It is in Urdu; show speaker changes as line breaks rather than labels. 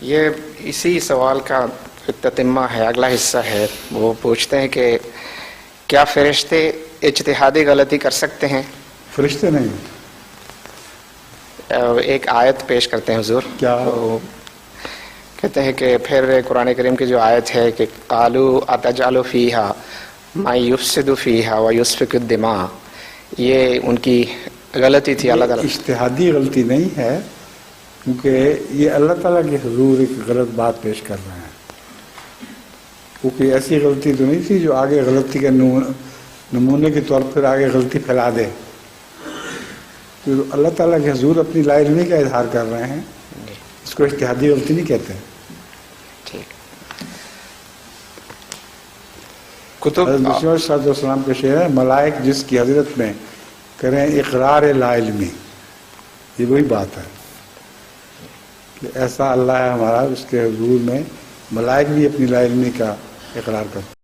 یہ اسی سوال کا تتمہ ہے، اگلا حصہ ہے. وہ پوچھتے ہیں کہ کیا فرشتے اجتہادی غلطی کر سکتے ہیں؟
فرشتے نہیں.
ایک آیت پیش کرتے ہیں حضور.
کیا؟
وہ کہتے ہیں کہ پھر قرآن کریم کی جو آیت ہے کہ قالوا اتجعل فیہا ما یفسد فیہا ویسفک الدماء، یہ ان کی غلطی تھی. اللہ تعالیٰ
اجتہادی غلطی نہیں ہے، کیونکہ یہ اللہ تعالیٰ کے حضور ایک غلط بات پیش کر رہے ہیں. کیونکہ ایسی غلطی تو نہیں تھی جو آگے غلطی کے نمونے کے طور پر آگے غلطی پھیلا دے. تو اللہ تعالیٰ کے حضور اپنی لا علمی کا اظہار کر رہے ہیں، اس کو اجتہادی غلطی نہیں کہتے.
کتب
حضرت مسیح صلی اللہ علیہ وسلم کا شعر ہے، ملائک جس کی حضرت میں کریں اقرار لا علمی. یہ وہی بات ہے کہ ایسا اللہ ہے ہمارا، اس کے حضور میں ملائک بھی اپنی لا علمی کا اقرار کرتے ہیں.